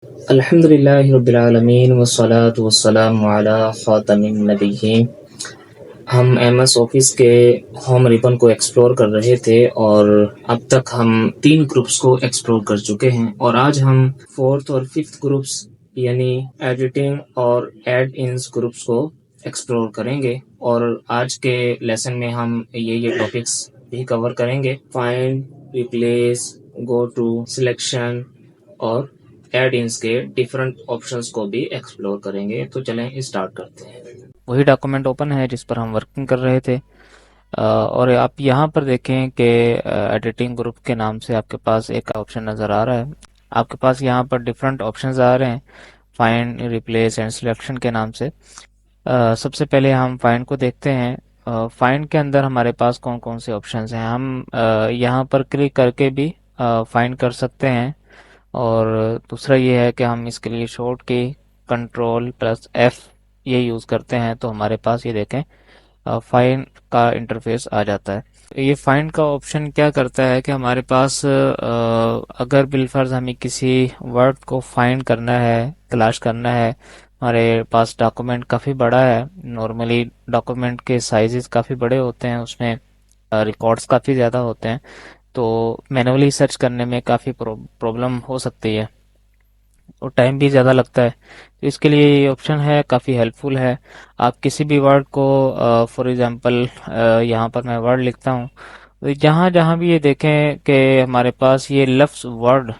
अल्हम्दुलिल्लाहि रब्बिल आलमीन वस्सलातु वस्सलामु अला खातमिन नबिय्यीन। हम एमएस ऑफिस के होम रिबन को एक्सप्लोर कर रहे थे और अब तक हम 3 ग्रुप्स को एक्सप्लोर कर चुके हैं और आज हम 4th और 5th ग्रुप्स यानी एडिटिंग और ऐड इन्स ग्रुप्स को एक्सप्लोर करेंगे और आज के लेसन में हम ये टॉपिक्स भी कवर करेंगे। Find, replace, go to, selection और ऐड इन्स के डिफरेंट ऑप्शंस को भी एक्सप्लोर करेंगे। तो चलें स्टार्ट करते हैं। वही डॉक्यूमेंट ओपन है जिस पर हम वर्किंग कर रहे थे। और आप यहाँ पर देखें कि एडिटिंग ग्रुप के नाम से आपके पास एक ऑप्शन नज़र आ रहा है। आपके पास यहाँ पर डिफरेंट ऑप्शंस आ रहे हैं फाइंड, रिप्लेस एंड सिलेक्शन के नाम से। सबसे पहले हम फाइंड को देखते हैं। फाइंड के अंदर हमारे पास कौन कौन से ऑप्शंस हैं। हम यहाँ पर क्लिक करके भी फाइंड कर सकते हैं और दूसरा ये है कि हम इसके लिए शॉर्ट की Ctrl+F ये यूज़ करते हैं तो हमारे पास ये देखें फाइंड का इंटरफेस आ जाता है। ये फाइंड का ऑप्शन क्या करता है कि हमारे पास अगर बिलफर्ज हमें किसी वर्ड को फाइंड करना है, तलाश करना है, हमारे पास डॉक्यूमेंट काफ़ी बड़ा है। नॉर्मली डॉक्यूमेंट के साइजेस काफ़ी बड़े होते हैं, उसमें रिकॉर्ड्स काफ़ी ज़्यादा होते हैं, तो मैनुअली सर्च करने में काफ़ी प्रॉब्लम हो सकती है और टाइम भी ज़्यादा लगता है। तो इसके लिए ये ऑप्शन है, काफ़ी हेल्पफुल है। आप किसी भी वर्ड को फॉर एग्जांपल यहाँ पर मैं वर्ड लिखता हूँ, तो जहाँ जहाँ भी ये देखें कि हमारे पास ये लफ्ज़ वर्ड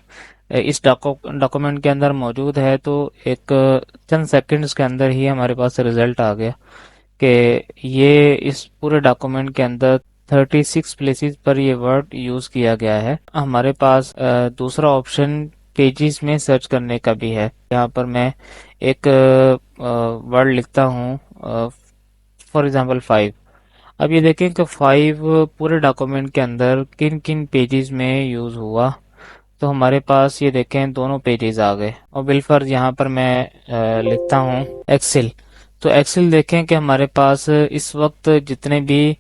इस डॉक्यूमेंट के अंदर मौजूद है, तो एक चंद सेकंड्स के अंदर ही हमारे पास रिजल्ट आ गया कि ये इस पूरे डॉक्यूमेंट के अंदर 36 प्लेसेस पर ये वर्ड यूज़ किया गया है। हमारे पास दूसरा ऑप्शन पेजेस में सर्च करने का भी है। यहाँ पर मैं एक वर्ड लिखता हूँ, फॉर एग्जांपल 5। अब ये देखें कि 5 पूरे डॉक्यूमेंट के अंदर किन किन पेजेस में यूज़ हुआ। तो हमारे पास ये देखें दोनों पेजेस आ गए और बिलफर्ज यहाँ पर मैं लिखता हूँ एक्सेल। तो एक्सेल देखें कि हमारे पास इस वक्त जितने भी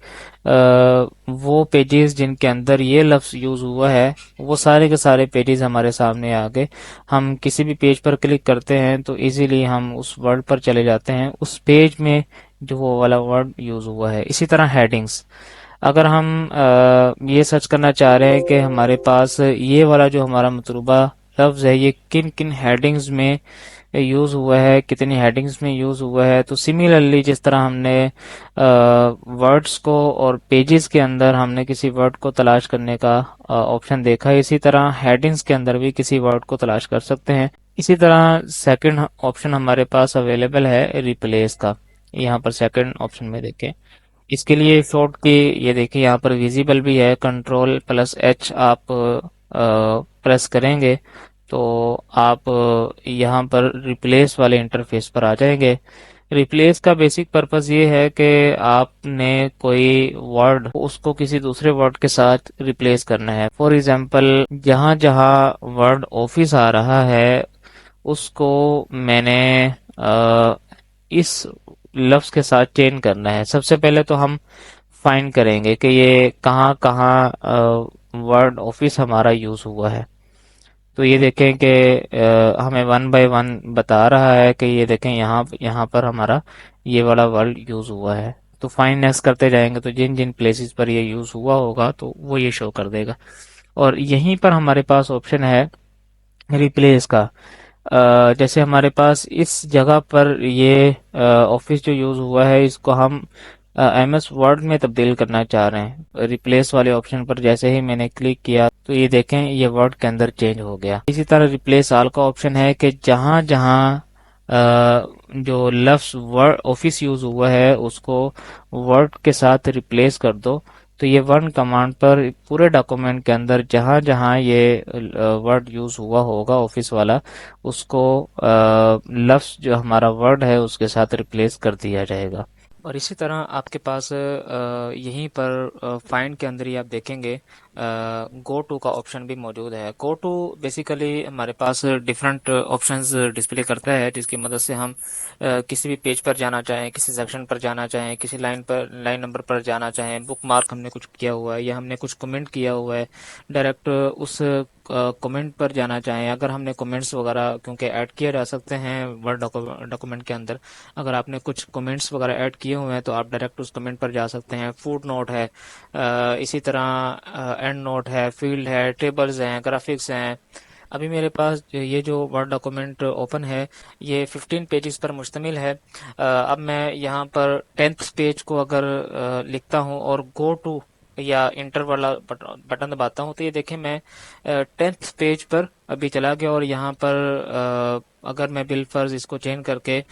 वो पेजेस जिनके अंदर ये लफ्ज़ यूज़ हुआ है वो सारे के सारे पेजेस हमारे सामने आ गए। हम किसी भी पेज पर क्लिक करते हैं तो इजीली हम उस वर्ड पर चले जाते हैं, उस पेज में जो वो वाला वर्ड यूज़ हुआ है। इसी तरह हेडिंग्स, अगर हम ये सर्च करना चाह रहे हैं कि हमारे पास ये वाला जो हमारा मतलूबा लफ्ज़ है ये किन किन हेडिंग्स में यूज़ हुआ है, कितनी हेडिंग्स में यूज़ हुआ है, तो सिमिलरली जिस तरह हमने वर्ड्स को और पेजेस के अंदर हमने किसी वर्ड को तलाश करने का ऑप्शन देखा है, इसी तरह हेडिंग्स के अंदर भी किसी वर्ड को तलाश कर सकते हैं। इसी तरह सेकंड ऑप्शन हमारे पास अवेलेबल है रिप्लेस का। यहाँ पर सेकंड ऑप्शन में देखें, इसके लिए शॉर्ट की ये देखिए यहाँ पर विजिबल भी है, Ctrl+H आप प्रेस करेंगे तो आप यहाँ पर रिप्लेस वाले इंटरफेस पर आ जाएंगे। रिप्लेस का बेसिक पर्पस ये है कि आपने कोई वर्ड उसको किसी दूसरे वर्ड के साथ रिप्लेस करना है। फॉर एग्जांपल जहाँ जहाँ वर्ड ऑफिस आ रहा है उसको मैंने इस लफ्ज के साथ चेंज करना है। सबसे पहले तो हम फाइंड करेंगे कि ये कहाँ कहाँ वर्ड ऑफिस हमारा यूज हुआ है। तो ये देखें कि हमें वन बाय वन बता रहा है कि ये देखें यहाँ यहाँ पर हमारा ये वाला वर्ड यूज हुआ है। तो फाइंड नेक्स्ट करते जाएंगे तो जिन जिन प्लेसेस पर ये यूज हुआ होगा तो वो ये शो कर देगा। और यहीं पर हमारे पास ऑप्शन है रिप्लेस का। जैसे हमारे पास इस जगह पर ये ऑफिस जो यूज हुआ है इसको हम एमएस वर्ड में तब्दील करना चाह रहे हैं। रिप्लेस वाले ऑप्शन पर जैसे ही मैंने क्लिक किया तो ये देखें ये वर्ड के अंदर चेंज हो गया। इसी तरह रिप्लेस ऑल का ऑप्शन है कि जहां जहां जो लफ्ज वर्ड ऑफिस यूज हुआ है उसको वर्ड के साथ रिप्लेस कर दो। तो ये वन कमांड पर पूरे डॉक्यूमेंट के अंदर जहां जहां ये वर्ड यूज हुआ होगा ऑफिस वाला उसको लफ्ज जो हमारा वर्ड है उसके साथ रिप्लेस कर दिया जाएगा। और इसी तरह आपके पास यहीं पर फाइंड के अंदर ही आप देखेंगे गो टू का ऑप्शन भी मौजूद है। गो टू बेसिकली हमारे पास डिफरेंट ऑप्शंस डिस्प्ले करता है, जिसकी मदद से हम किसी भी पेज पर जाना चाहें, किसी सेक्शन पर जाना चाहें, किसी लाइन नंबर पर जाना चाहें, बुक मार्क हमने कुछ किया हुआ है या हमने कुछ कमेंट किया हुआ है, डायरेक्ट उस कमेंट पर जाना चाहें। अगर हमने कमेंट्स वगैरह क्योंकि ऐड किए जा सकते हैं वर्ड डॉक्यूमेंट के अंदर, अगर आपने कुछ कमेंट्स वगैरह ऐड किए हुए हैं तो आप डायरेक्ट उस कमेंट पर जा सकते हैं। फुट नोट है, इसी तरह एंड नोट है, फील्ड है, टेबल्स हैं, ग्राफिक्स हैं। अभी मेरे पास ये जो वर्ड डॉक्यूमेंट ओपन है ये 15 पेजेस पर मुश्तमिल है। अब मैं यहाँ पर 10th पेज को अगर लिखता हूँ और गो टू या इंटर वाला बटन दबाता हूँ तो ये देखें मैं 10th पेज पर अभी चला गया। और यहाँ पर अगर मैं बिल फर्ज इसको चेंज करके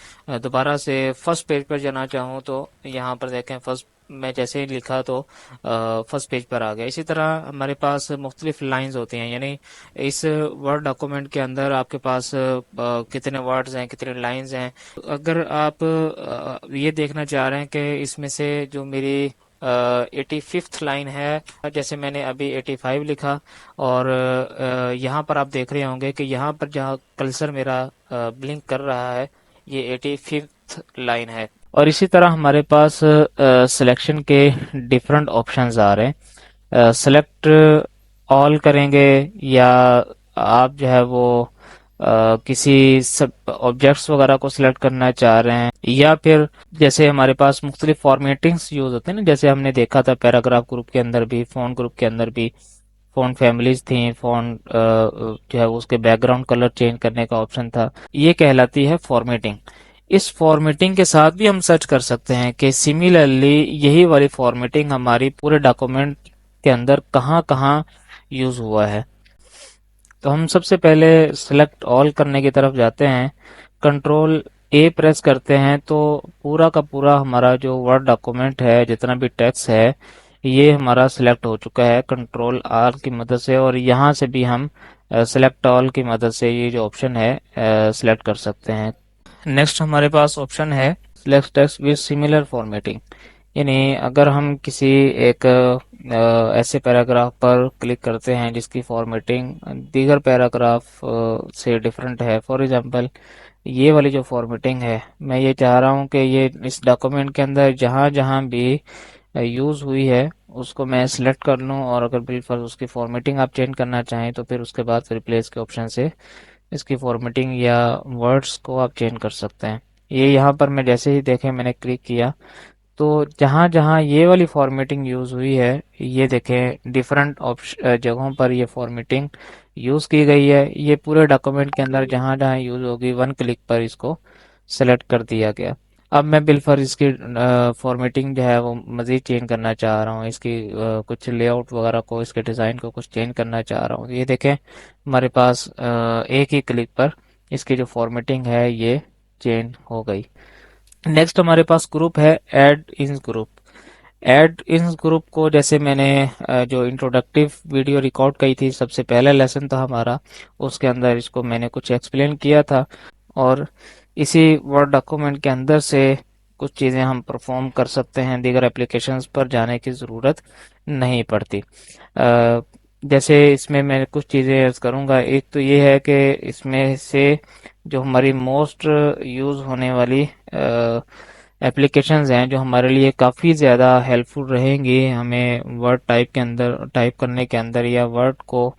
दोबारा से फर्स्ट पेज पर जाना चाहूँ तो यहाँ पर देखें फर्स्ट मैं जैसे ही लिखा तो फर्स्ट पेज पर आ गया। इसी तरह हमारे पास मुख्तलिफ लाइंस होती हैं, यानी इस वर्ड डॉक्यूमेंट के अंदर आपके पास कितने वर्ड्स हैं, कितने लाइंस हैं। अगर आप ये देखना चाह रहे हैं कि इसमें से जो मेरी 85th लाइन है, जैसे मैंने अभी 85 लिखा और यहाँ पर आप देख रहे होंगे कि यहाँ पर जहाँ कर्सर मेरा ब्लिंक कर रहा है ये 85th लाइन है। और इसी तरह हमारे पास सिलेक्शन के डिफरेंट ऑप्शंस आ रहे हैं। सेलेक्ट ऑल करेंगे या आप जो है वो किसी सब ऑब्जेक्ट्स वगैरह को सिलेक्ट करना चाह रहे हैं, या फिर जैसे हमारे पास मुख्तलिफ फॉर्मेटिंग्स यूज होते हैं ना, जैसे हमने देखा था पैराग्राफ ग्रुप के अंदर भी, फोन ग्रुप के अंदर भी फोन फैमिलीज थी, फोन जो है उसके बैकग्राउंड कलर चेंज करने का ऑप्शन था। ये कहलाती है फॉर्मेटिंग। इस फॉर्मेटिंग के साथ भी हम सर्च कर सकते हैं कि सिमिलरली यही वाली फॉर्मेटिंग हमारी पूरे डॉक्यूमेंट के अंदर कहाँ कहाँ यूज हुआ है। तो हम सबसे पहले सिलेक्ट ऑल करने की तरफ जाते हैं, कंट्रोल ए प्रेस करते हैं तो पूरा का पूरा हमारा जो वर्ड डॉक्यूमेंट है, जितना भी टेक्स्ट है, ये हमारा सिलेक्ट हो चुका है कंट्रोल आर की मदद से। और यहाँ से भी हम सिलेक्ट ऑल की मदद से ये जो ऑप्शन है सिलेक्ट कर सकते हैं। नेक्स्ट हमारे पास ऑप्शन है select text with similar formatting, यानी अगर हम किसी एक ऐसे पैराग्राफ पर क्लिक करते हैं जिसकी फॉर्मेटिंग दीगर पैराग्राफ से डिफरेंट है, फॉर एग्जांपल ये वाली जो फॉर्मेटिंग है, मैं ये चाह रहा हूँ कि ये इस डॉक्यूमेंट के अंदर जहाँ जहाँ भी यूज़ हुई है उसको मैं सिलेक्ट कर लूँ, और अगर बिलफर्ज उसकी फॉर्मेटिंग आप चेंज करना चाहें तो फिर उसके बाद रिप्लेस के ऑप्शन से इसकी फॉर्मेटिंग या वर्ड्स को आप चेंज कर सकते हैं। ये यहाँ पर मैं जैसे ही देखें मैंने क्लिक किया तो जहाँ जहाँ ये वाली फॉर्मेटिंग यूज़ हुई है, ये देखें डिफरेंट ऑप्शन जगहों पर ये फॉर्मेटिंग यूज़ की गई है। ये पूरे डॉक्यूमेंट के अंदर जहाँ जहाँ यूज़ होगी वन क्लिक पर इसको सेलेक्ट कर दिया गया। अब मैं बिलफर इसकी फॉर्मेटिंग जो है वो मज़ीद चेंज करना चाह रहा हूँ, इसकी कुछ लेआउट वगैरह को, इसके डिज़ाइन को कुछ चेंज करना चाह रहा हूँ। ये देखें हमारे पास एक ही क्लिक पर इसकी जो फॉर्मेटिंग है ये चेंज हो गई। नेक्स्ट हमारे पास ग्रुप है add in group. Add in group को जैसे मैंने जो इंट्रोडक्टिव वीडियो रिकॉर्ड की थी, सबसे पहला लेसन था हमारा, उसके अंदर इसको मैंने कुछ एक्सप्लेन किया था। और इसी वर्ड डॉक्यूमेंट के अंदर से कुछ चीज़ें हम परफॉर्म कर सकते हैं, दीगर एप्लीकेशंस पर जाने की ज़रूरत नहीं पड़ती। जैसे इसमें मैं कुछ चीज़ें अर्ज करूँगा। एक तो ये है कि इसमें से जो हमारी मोस्ट यूज़ होने वाली एप्लीकेशंस हैं जो हमारे लिए काफ़ी ज़्यादा हेल्पफुल रहेंगी हमें वर्ड टाइप के अंदर टाइप करने के अंदर या वर्ड को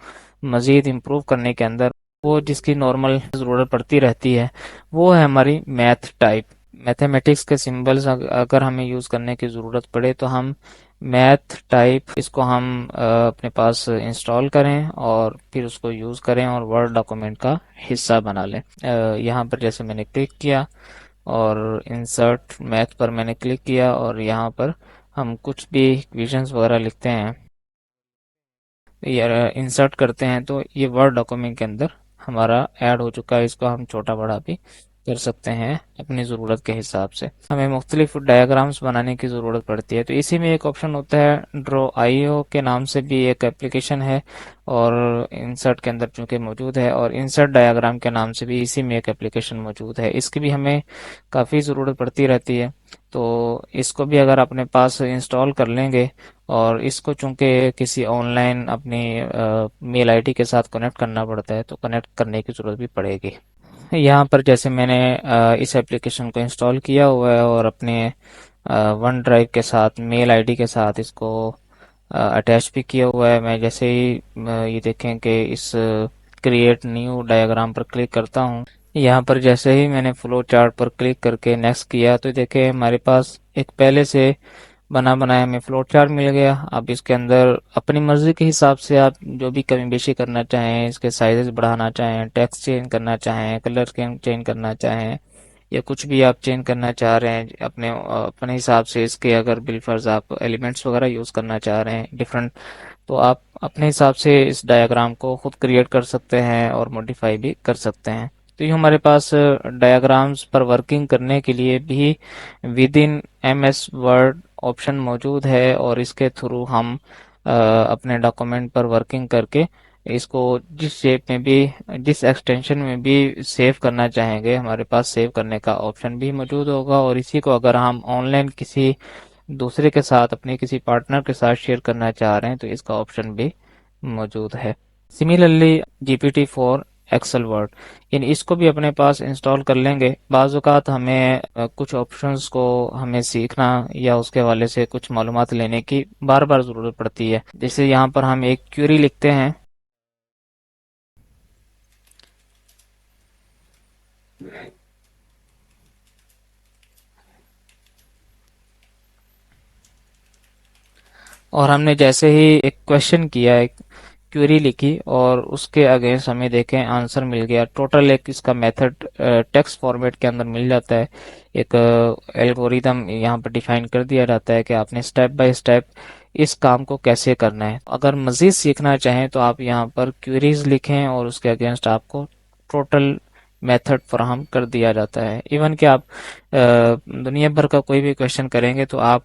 मज़ीद इम्प्रूव करने के अंदर, वो जिसकी नॉर्मल ज़रूरत पड़ती रहती है, वो है हमारी मैथ टाइप। मैथमेटिक्स के सिंबल्स अगर हमें यूज़ करने की ज़रूरत पड़े तो हम मैथ टाइप इसको हम अपने पास इंस्टॉल करें और फिर उसको यूज़ करें और वर्ड डॉक्यूमेंट का हिस्सा बना लें। यहाँ पर जैसे मैंने क्लिक किया और इंसर्ट मैथ पर मैंने क्लिक किया और यहाँ पर हम कुछ भी इक्वेशंस वगैरह लिखते हैं या इंसर्ट करते हैं तो ये वर्ड डॉक्यूमेंट के अंदर हमारा ऐड हो चुका है। इसको हम छोटा बड़ा भी कर सकते हैं अपनी ज़रूरत के हिसाब से। हमें मुख्तलिफ डायग्राम्स बनाने की ज़रूरत पड़ती है, तो इसी में एक ऑप्शन होता है ड्रॉ आईओ के नाम से भी एक एप्लीकेशन है, और इंसर्ट के अंदर चूंकि मौजूद है, और इंसर्ट डायग्राम के नाम से भी इसी में एक एप्लीकेशन मौजूद है। इसकी भी हमें काफ़ी ज़रूरत पड़ती रहती है, तो इसको भी अगर अपने पास इंस्टॉल कर लेंगे, और इसको चूंकि किसी ऑनलाइन अपनी मेल आईडी के साथ कनेक्ट करना पड़ता है, तो कनेक्ट करने की ज़रूरत भी पड़ेगी। यहाँ पर जैसे मैंने इस एप्लीकेशन को इंस्टॉल किया हुआ है और अपने वन ड्राइव के साथ मेल आईडी के साथ इसको अटैच भी किया हुआ है। मैं जैसे ही ये देखें कि इस क्रिएट न्यू डायग्राम पर क्लिक करता हूँ, यहाँ पर जैसे ही मैंने फ्लो चार्ट पर क्लिक करके नेक्स्ट किया, तो देखें हमारे पास एक पहले से बना बनाया हमें फ्लोट चार्ट मिल गया। अब इसके अंदर अपनी मर्जी के हिसाब से आप जो भी कमी बेशी करना चाहें, इसके साइजेस बढ़ाना चाहें, टेक्स्ट चेंज करना चाहें, कलर चेंज करना चाहें, या कुछ भी आप चेंज करना चाह रहे हैं अपने अपने हिसाब से, इसके अगर बिलफर्ज आप एलिमेंट्स वगैरह यूज़ करना चाह रहे हैं डिफरेंट, तो आप अपने हिसाब से इस डायग्राम को खुद क्रिएट कर सकते हैं और मॉडिफाई भी कर सकते हैं। तो ये हमारे पास डायग्राम्स पर वर्किंग करने के लिए भी within M S Word option मौजूद है, और इसके थ्रू हम अपने डॉक्यूमेंट पर वर्किंग करके इसको जिस शेप में भी, जिस एक्सटेंशन में भी सेव करना चाहेंगे, हमारे पास सेव करने का ऑप्शन भी मौजूद होगा। और इसी को अगर हम ऑनलाइन किसी दूसरे के साथ, अपने किसी पार्टनर के साथ शेयर करना चाह रहे हैं, तो इसका ऑप्शन भी मौजूद है। Similarly GPT for Excel Word, इन इसको भी अपने पास इंस्टॉल कर लेंगे। बाज़ औक़ात हमें कुछ ऑप्शंस को हमें सीखना या उसके हवाले से कुछ मालूमात लेने की बार बार ज़रूरत पड़ती है। जैसे यहाँ पर हम एक क्वेरी लिखते हैं, और हमने जैसे ही एक क्वेश्चन किया, एक क्वेरी लिखी, और उसके अगेंस्ट हमें देखें आंसर मिल गया। टोटल एक इसका मेथड टेक्स्ट फॉर्मेट के अंदर मिल जाता है। एक एल्गोरिदम यहाँ पर डिफाइन कर दिया जाता है कि आपने स्टेप बाय स्टेप इस काम को कैसे करना है। अगर मज़ीद सीखना चाहें तो आप यहाँ पर क्वेरीज लिखें और उसके अगेंस्ट आपको टोटल मेथड फराहम कर दिया जाता है। इवन कि आप दुनिया भर का कोई भी क्वेश्चन करेंगे तो आप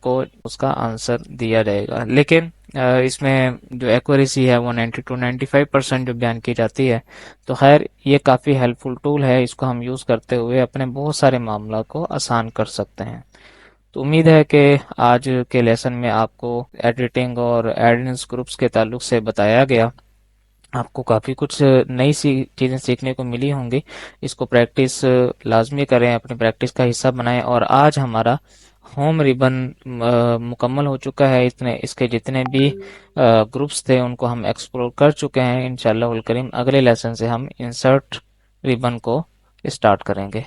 को उसका आंसर दिया जाएगा। लेकिन इसमें जो एक्यूरेसी है वो 90 to 95% जो बयान की जाती है। तो खैर ये काफ़ी हेल्पफुल टूल है, इसको हम यूज़ करते हुए अपने बहुत सारे मामला को आसान कर सकते हैं। तो उम्मीद है कि आज के लेसन में आपको एडिटिंग और एडिंग्स ग्रुप्स के ताल्लुक से बताया गया, आपको काफ़ी कुछ नई सी चीज़ें सीखने को मिली होंगी। इसको प्रैक्टिस लाजमी करें, अपनी प्रैक्टिस का हिस्सा बनाएं। और आज हमारा होम रिबन मुकम्मल हो चुका है। इतने इसके जितने भी ग्रुप्स थे उनको हम एक्सप्लोर कर चुके हैं। इंशाल्लाह उल करीम अगले लेसन से हम इंसर्ट रिबन को स्टार्ट करेंगे।